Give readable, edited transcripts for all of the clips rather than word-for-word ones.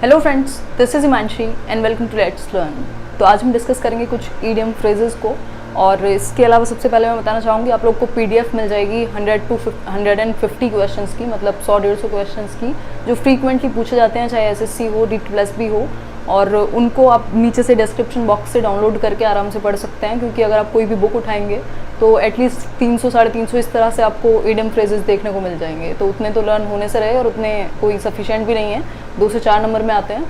Hello friends, this is Himanshi and welcome to let's learn. तो आज हम डिस्कस करेंगे कुछ ईडियम फ्रेजेस को, और इसके अलावा सबसे पहले मैं बताना चाहूँगी आप लोग को पीडीएफ मिल जाएगी 100 to 150 क्वेश्चंस की, मतलब 100-150 क्वेश्चंस की जो फ्रीक्वेंटली पूछे जाते हैं, चाहे एसएससी हो, DT+ भी हो, और उनको आप नीचे से डिस्क्रिप्शन बॉक्स से डाउनलोड करके आराम से पढ़ सकते हैं। क्योंकि अगर आप कोई भी बुक उठाएंगे तो एटलीस्ट 300-350 इस तरह से आपको ईडियम फ्रेजेस देखने को मिल जाएंगे। तो उतने तो लर्न होने से रहे, और उतने कोई सफिशिएंट भी नहीं है, 2 से 4 नंबर में आते हैं।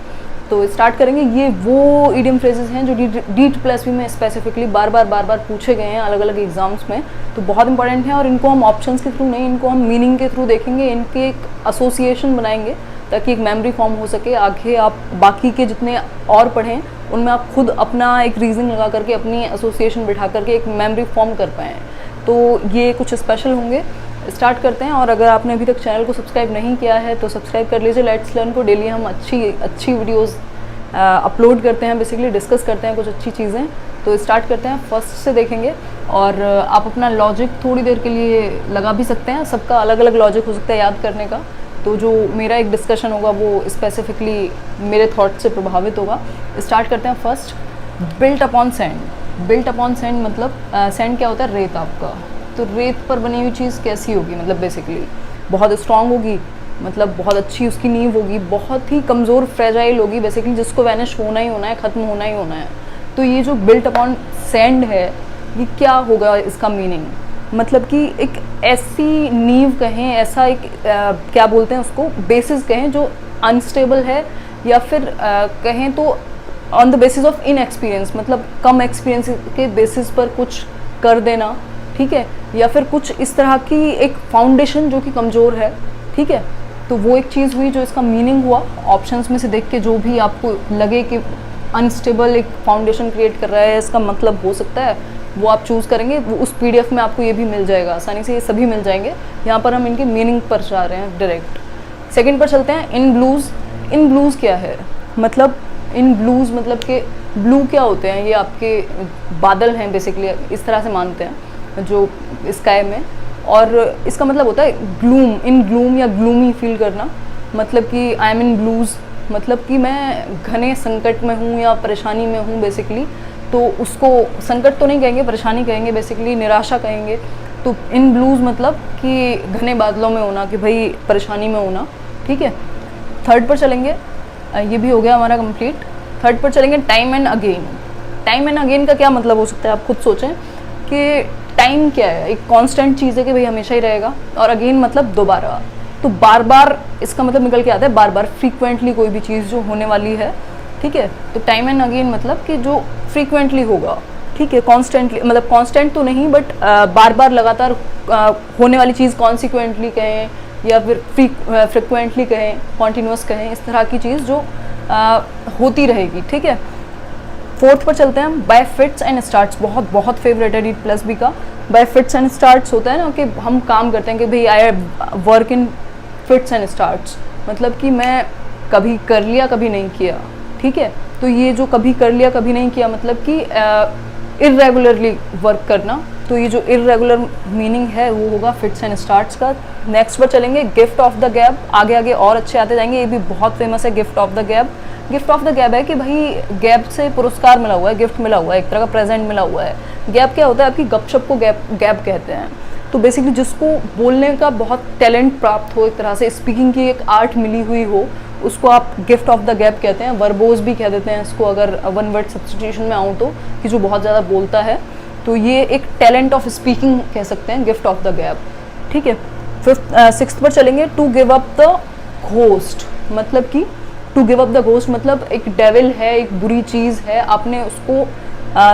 तो स्टार्ट करेंगे। ये वो ईडियम फ्रेजेस हैं जो DT+ में स्पेसिफिकली बार बार पूछे गए हैं अलग अलग एग्जाम्स में, तो बहुत इंपॉर्टेंट हैं। और इनको हम ऑप्शंस के थ्रू नहीं, इनको हम मीनिंग के थ्रू देखेंगे, इनके एक एसोसिएशन बनाएंगे ताकि एक मेमोरी फॉर्म हो सके। आगे आप बाकी के जितने और पढ़ें उनमें आप खुद अपना एक रीजनिंग लगा करके, अपनी एसोसिएशन बिठा करके एक मेमोरी फॉर्म कर पाएँ। तो ये कुछ स्पेशल होंगे। स्टार्ट करते हैं। और अगर आपने अभी तक चैनल को सब्सक्राइब नहीं किया है तो सब्सक्राइब कर लीजिए। लेट्स लर्न को डेली हम अच्छी वीडियोस अपलोड करते हैं, बेसिकली डिस्कस करते हैं कुछ अच्छी चीज़ें। तो स्टार्ट करते हैं, फर्स्ट से देखेंगे। और आप अपना लॉजिक थोड़ी देर के लिए लगा भी सकते हैं, सबका अलग अलग लॉजिक हो सकता है याद करने का। तो जो मेरा एक डिस्कशन होगा वो स्पेसिफिकली मेरे थॉट से प्रभावित होगा। स्टार्ट करते हैं। First, built upon sand. Built upon sand मतलब सैंड क्या होता है? रेत आपका। तो रेत पर बनी हुई चीज़ कैसी होगी? मतलब बेसिकली बहुत स्ट्रांग होगी, मतलब बहुत अच्छी उसकी नींव होगी, बहुत ही कमज़ोर फ्रेजाइल होगी, बेसिकली जिसको वैनिश होना ही होना है, ख़त्म होना ही होना है। तो ये जो बिल्ट अपॉन सैंड है, ये क्या होगा इसका मीनिंग? मतलब कि एक ऐसी नींव कहें, ऐसा एक क्या बोलते हैं उसको, बेसिस कहें जो अनस्टेबल है, या फिर कहें तो on the basis of inexperience, मतलब कम एक्सपीरियंस के बेसिस पर कुछ कर देना, ठीक है, या फिर कुछ इस तरह की एक फाउंडेशन जो कि कमज़ोर है, ठीक है। तो वो एक चीज़ हुई जो इसका मीनिंग हुआ। ऑप्शंस में से देख के जो भी आपको लगे कि अनस्टेबल एक फाउंडेशन क्रिएट कर रहा है, इसका मतलब हो सकता है, वो आप चूज़ करेंगे। वो उस पीडीएफ में आपको ये भी मिल जाएगा आसानी से, ये सभी मिल जाएंगे। यहाँ पर हम इनके मीनिंग पर जा रहे हैं डायरेक्ट। सेकंड पर चलते हैं। इन ब्लूज़। इन ब्लूज़ क्या है? मतलब इन ब्लूज़ मतलब कि ब्लू क्या होते हैं? ये आपके बादल हैं बेसिकली, इस तरह से मानते हैं जो स्काई में। और इसका मतलब होता है ग्लूम, इन ग्लूम या ग्लूमी फील करना। मतलब कि आई एम इन ब्लूज़, मतलब कि मैं घने संकट में हूँ या परेशानी में हूँ बेसिकली। तो उसको संकट तो नहीं कहेंगे, परेशानी कहेंगे, बेसिकली निराशा कहेंगे। तो इन ब्लूज़ मतलब कि घने बादलों में होना, कि भाई परेशानी में होना, ठीक है। थर्ड पर चलेंगे। ये भी हो गया हमारा कंप्लीट। थर्ड पर चलेंगे। Time and again. Time and again का क्या मतलब हो सकता है? आप खुद सोचें कि टाइम क्या है? एक कांस्टेंट चीज़ है कि भाई हमेशा ही रहेगा, और अगेन मतलब दोबारा। तो बार बार इसका मतलब निकल के आता है बार बार, फ्रीक्वेंटली कोई भी चीज़ जो होने वाली है, ठीक है। तो टाइम एंड अगेन मतलब कि जो फ्रीक्वेंटली होगा, ठीक है, कॉन्स्टेंटली, मतलब कॉन्स्टेंट तो नहीं बट बार बार लगातार होने वाली चीज़ कॉन्सिक्वेंटली कहें, या फिर फ्रिक्वेंटली कहें, कॉन्टीन्यूस कहें, इस तरह की चीज़ जो होती रहेगी, ठीक है। फोर्थ पर चलते हैं हम। Bye fits and starts. बहुत फेवरेट है DT+ का। बाय फिट्स एंड स्टार्ट्स होता है ना कि हम काम करते हैं कि भाई I work in fits and starts, मतलब कि मैं कभी कर लिया कभी नहीं किया, ठीक है। तो ये जो कभी कर लिया कभी नहीं किया मतलब कि इर्रेगुलरली वर्क करना। तो ये जो इर्रेगुलर मीनिंग है वो होगा फिट्स एंड स्टार्ट्स का। नेक्स्ट पर चलेंगे। Gift of the gap. आगे और अच्छे आते जाएंगे। ये भी बहुत फेमस है, gift of the gap. Gift of the gap है कि भाई गैप से पुरस्कार मिला हुआ है, गिफ्ट मिला हुआ है, एक तरह का प्रेजेंट मिला हुआ है। गैप क्या होता है? आपकी गपशप को गैप कहते हैं। तो बेसिकली जिसको बोलने का बहुत टैलेंट प्राप्त हो, एक तरह से स्पीकिंग की एक आर्ट मिली हुई हो, उसको आप गिफ्ट ऑफ द गैप कहते हैं। वर्बोज भी कह देते हैं इसको, अगर वन वर्ड सब्स्टिट्यूशन में आऊँ तो, कि जो बहुत ज़्यादा बोलता है। तो ये एक टैलेंट ऑफ स्पीकिंग कह सकते हैं, गिफ्ट ऑफ द गैप, ठीक है। सिक्स्थ पर चलेंगे। To give up the ghost. मतलब कि to give up the ghost मतलब एक डेविल है, एक बुरी चीज़ है, आपने उसको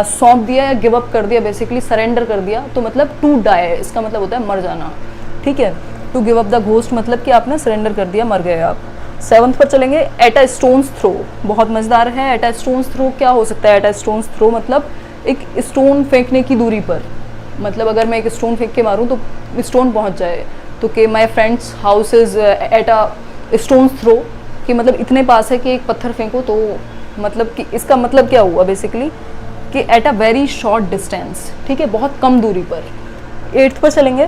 सौंप दिया या गिव अप कर दिया, बेसिकली सरेंडर कर दिया। तो मतलब टू डाई, इसका मतलब होता है मर जाना, ठीक है। To give up the ghost मतलब कि आपने सरेंडर कर दिया, मर गए आप। सेवंथ पर चलेंगे। At a stone's throw. बहुत मज़ेदार है। एट अ स्टोन्स थ्रो क्या हो सकता है? एट अ स्टोन्स थ्रो मतलब एक स्टोन फेंकने की दूरी पर, मतलब अगर मैं एक स्टोन फेंक के मारूं तो स्टोन पहुंच जाए। तो कि my friend's house is at a stone's throw, कि मतलब इतने पास है कि एक पत्थर फेंको। तो मतलब कि इसका मतलब क्या हुआ बेसिकली कि at a very short distance, ठीक है, बहुत कम दूरी पर। 8th पर चलेंगे।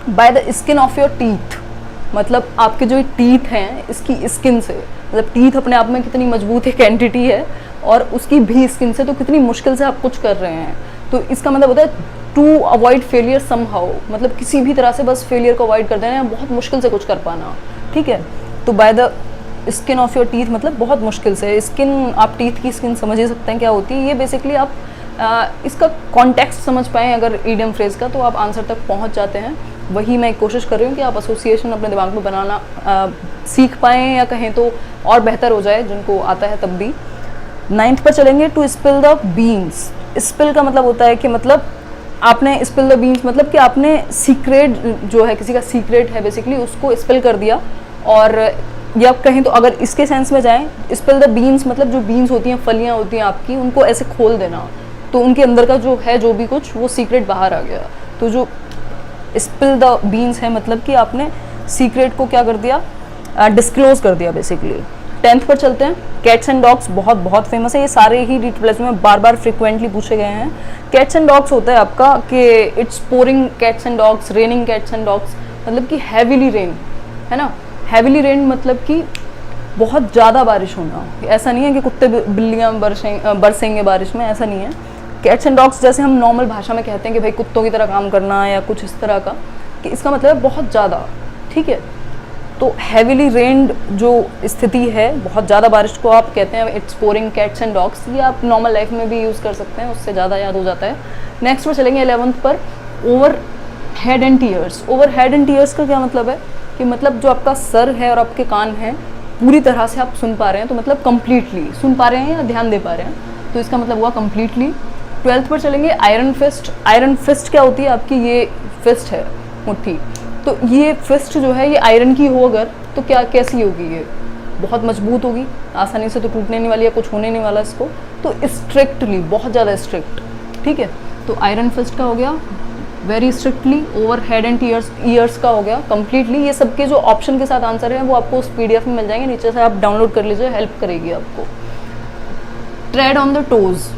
By the skin of your teeth. मतलब आपके जो टीथ हैं इसकी स्किन से, मतलब टीथ अपने आप में कितनी मजबूत एक एंटिटी है और उसकी भी स्किन से तो कितनी मुश्किल से आप कुछ कर रहे हैं। तो इसका मतलब होता है टू अवॉइड फेलियर समहाउ, मतलब किसी भी तरह से बस फेलियर को अवॉइड कर देना है, बहुत मुश्किल से कुछ कर पाना, ठीक है। तो by the skin of your teeth मतलब बहुत मुश्किल से स्किन, आप टीथ की स्किन समझ ही सकते हैं क्या होती है। ये बेसिकली आप इसका कॉन्टेक्स्ट समझ पाएँ अगर ईडियम फ्रेज का, तो आप आंसर तक पहुंच जाते हैं। वही मैं कोशिश कर रही हूँ कि आप एसोसिएशन अपने दिमाग में बनाना सीख पाएँ, या कहें तो और बेहतर हो जाए जिनको आता है तब भी। 9th पर चलेंगे, to spill the beans. Spill का मतलब होता है कि मतलब आपने स्पिल द बीन्स मतलब कि आपने सीक्रेट जो है, किसी का सीक्रेट है बेसिकली, उसको स्पिल कर दिया। और या कहें तो अगर इसके सेंस में जाएं, स्पिल द बीन्स मतलब जो बीन्स होती हैं, फलियाँ होती हैं आपकी, उनको ऐसे खोल देना, तो उनके अंदर का जो है, जो भी कुछ, वो सीक्रेट बाहर आ गया। तो जो स्पिल द बीन्स है मतलब कि आपने सीक्रेट को क्या कर दिया, डिस्क्लोज कर दिया बेसिकली। 10th पर चलते हैं, कैट्स एंड डॉग्स बहुत बहुत फेमस है, ये सारे ही डिटेल्स में बार बार फ्रिक्वेंटली पूछे गए हैं। कैट्स एंड डॉग्स होता है आपका कि it's pouring cats and dogs, raining cats and dogs, मतलब कि हैविली रेन, है ना। हैविली रेन मतलब कि बहुत ज़्यादा बारिश होना। ऐसा नहीं है कि कुत्ते बिल्लियाँ बरसेंगे बारिश में, ऐसा नहीं है। कैट्स एंड डॉग्स जैसे हम नॉर्मल भाषा में कहते हैं कि भाई कुत्तों की तरह काम करना या कुछ इस तरह का, कि इसका मतलब है बहुत ज़्यादा, ठीक है। तो हैविली रेन्ड जो स्थिति है, बहुत ज़्यादा बारिश को आप कहते हैं it's pouring cats and dogs. ये आप नॉर्मल लाइफ में भी यूज़ कर सकते हैं, उससे ज़्यादा याद हो जाता है। नेक्स्ट पर चलेंगे 11th पर, over head and tears. Over head and tears का क्या मतलब है कि मतलब जो आपका सर है और आपके कान हैं पूरी तरह से आप सुन पा रहे हैं, तो मतलब कंप्लीटली सुन पा रहे हैं या ध्यान दे पा रहे हैं, तो इसका मतलब हुआ कंप्लीटली। 12th पर चलेंगे, आयरन फिस्ट। आयरन फिस्ट क्या होती है आपकी, ये फिस्ट है मुट्ठी, तो ये फिस्ट जो है ये आयरन की हो अगर, तो क्या कैसी होगी, ये बहुत मजबूत होगी, आसानी से तो टूटने नहीं वाली है, कुछ होने नहीं वाला इसको, तो स्ट्रिक्टली, बहुत ज़्यादा स्ट्रिक्ट, ठीक है। तो आयरन फिस्ट का हो गया very strictly. Over head and years का हो गया कंप्लीटली। ये सबके जो ऑप्शन के साथ आंसर है वो आपको उस PDF में मिल जाएंगे, नीचे से आप डाउनलोड कर लीजिए, हेल्प करेगी आपको। Trade on the toes.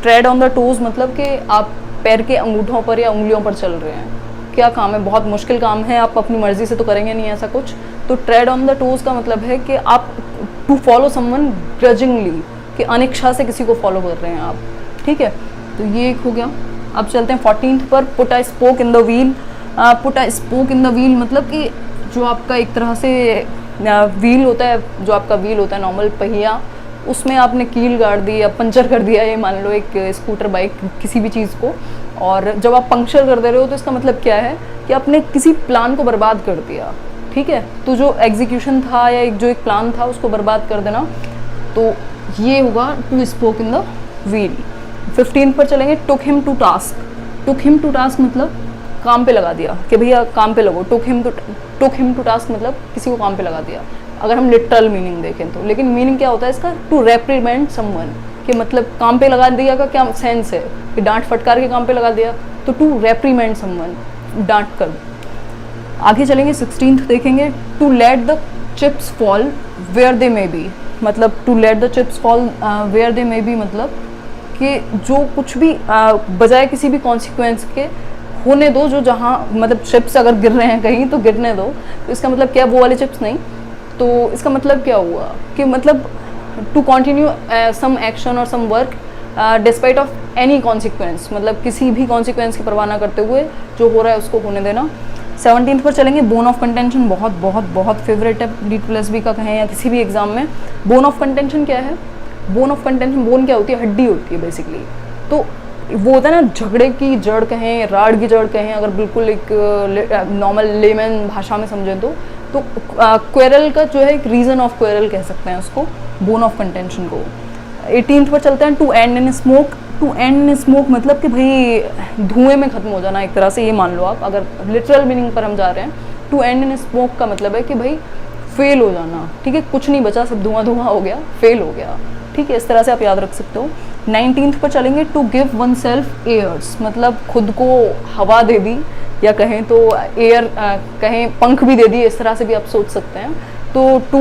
Trade on the toes मतलब कि आप पैर के अंगूठों पर या उंगलियों पर चल रहे हैं। क्या काम है, बहुत मुश्किल काम है, आप अपनी मर्जी से तो करेंगे नहीं ऐसा कुछ। तो ट्रेड ऑन द टोज़ का मतलब है कि आप टू फॉलो समवन ग्रजिंगली, कि अनिच्छा से किसी को फॉलो कर रहे हैं आप, ठीक है। तो ये एक हो गया। अब चलते हैं 14th पर, put a spoke in the wheel. Put a spoke in the wheel मतलब कि जो आपका एक तरह से व्हील होता है, जो आपका व्हील होता है नॉर्मल पहिया, उसमें आपने कील गाड़ दी या पंचर कर दिया, ये मान लो एक स्कूटर बाइक किसी भी चीज़ को, और जब आप पंक्चर कर दे रहे हो तो इसका मतलब क्या है कि आपने किसी प्लान को बर्बाद कर दिया, ठीक है। तो जो एग्जीक्यूशन था या जो एक प्लान था उसको बर्बाद कर देना, तो ये होगा to spoke in the wheel. 15 पर चलेंगे, took him to task. Took him to task मतलब काम पे लगा दिया, कि भैया काम पे लगो। टुक हिम टू टास्क मतलब किसी को काम पे लगा दिया, अगर हम लिटरल मीनिंग देखें तो। लेकिन मीनिंग क्या होता है इसका, टू रेप्रीमेंड समवन, कि मतलब काम पे लगा दिया का क्या सेंस है कि डांट फटकार के काम पे लगा दिया, तो टू रेप्रीमेंड समवन, डांट कर। आगे चलेंगे 16th देखेंगे, to let the chips fall where they may be. मतलब to let the chips fall where they may be मतलब कि जो कुछ भी बजाय किसी भी कॉन्सिक्वेंस के होने दो, जो जहाँ मतलब चिप्स अगर गिर रहे हैं कहीं तो गिरने दो। तो इसका मतलब क्या, वो वाले चिप्स नहीं। तो इसका मतलब क्या हुआ कि मतलब टू कंटिन्यू सम एक्शन और some work despite of any consequence, मतलब किसी भी कॉन्सिक्वेंस की परवाह ना करते हुए जो हो रहा है उसको होने देना। 17th पर चलेंगे, बोन ऑफ कंटेंशन। बहुत बहुत बहुत फेवरेट है D+B का कहें या किसी भी एग्जाम में। बोन ऑफ कंटेंशन क्या है, बोन ऑफ कंटेंशन, बोन क्या होती है, हड्डी होती है बेसिकली। तो वो होता है ना, झगड़े की जड़ कहें, राड़ की जड़ कहें, अगर बिल्कुल एक नॉर्मल लेमैन भाषा में समझें तो क्वेरल का जो है एक रीज़न ऑफ क्वेरल कह सकते हैं उसको, बोन ऑफ कंटेंशन को। 18th पर चलते हैं, to end in smoke. To end in smoke मतलब कि भाई धुएं में ख़त्म हो जाना एक तरह से, ये मान लो आप, अगर लिटरल मीनिंग पर हम जा रहे हैं। टू एंड इन स्मोक का मतलब है कि भाई फेल हो जाना, ठीक है, कुछ नहीं बचा, सब धुआं धुआं हो गया, फेल हो गया, ठीक है। इस तरह से आप याद रख सकते हो। 19th पर चलेंगे, to give oneself airs मतलब खुद को हवा दे दी, या कहें तो एयर कहें पंख भी दे दिए, इस तरह से भी आप सोच सकते हैं। तो टू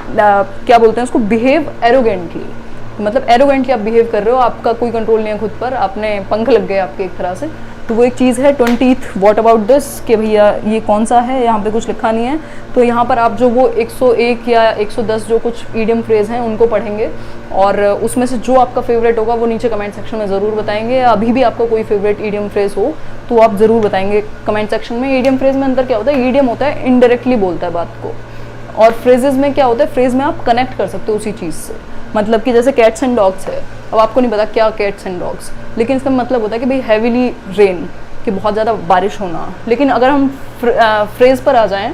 क्या बोलते हैं उसको, बिहेव एरोगेंटली, मतलब एरोगेंटली आप बिहेव कर रहे हो, आपका कोई कंट्रोल नहीं है खुद पर, आपने पंख लग गए आपके एक तरह से, तो वो एक चीज़ है 20th व्हाट अबाउट दिस, कि भैया ये कौन सा है, यहाँ पे कुछ लिखा नहीं है। तो यहाँ पर आप जो वो 101 या 110 जो कुछ ईडियम फ्रेज हैं उनको पढ़ेंगे, और उसमें से जो आपका फेवरेट होगा वो नीचे कमेंट सेक्शन में ज़रूर बताएंगे। अभी भी आपका कोई फेवरेट ईडियम फ्रेज हो तो आप ज़रूर बताएंगे कमेंट सेक्शन में। ईडियम फ्रेज में अंदर क्या होता है, ईडियम होता है इनडायरेक्टली बोलता है बात को, और फ्रेजेस में क्या होता है, फ्रेज में आप कनेक्ट कर सकते हो उसी चीज़ से। मतलब कि जैसे कैट्स एंड डॉग्स है, अब आपको नहीं पता क्या कैट्स एंड डॉग्स, लेकिन इसका मतलब होता है कि भाई हैवीली रेन, कि बहुत ज़्यादा बारिश होना। लेकिन अगर हम फ्रेज पर आ जाएं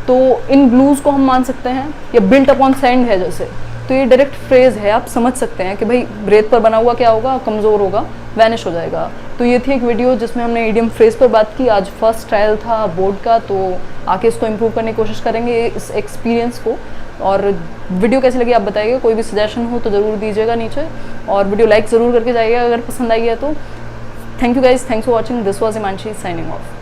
तो इन ब्लूज़ को हम मान सकते हैं, या बिल्ट अपॉन सैंड है जैसे, तो ये डायरेक्ट फ्रेज है, आप समझ सकते हैं कि भाई रेत पर बना हुआ क्या होगा, कमज़ोर होगा, वैनिश हो जाएगा। तो ये थी एक वीडियो जिसमें हमने ईडियम फ्रेज पर बात की। आज फर्स्ट ट्रायल था बोर्ड का, तो आके इसको इम्प्रूव करने की कोशिश करेंगे इस एक्सपीरियंस को। और वीडियो कैसी लगी आप बताइएगा, कोई भी सजेशन हो तो ज़रूर दीजिएगा नीचे, और वीडियो लाइक ज़रूर करके जाइएगा अगर पसंद आई है तो। Thank you guys, thanks for watching, this was Himanshi signing off.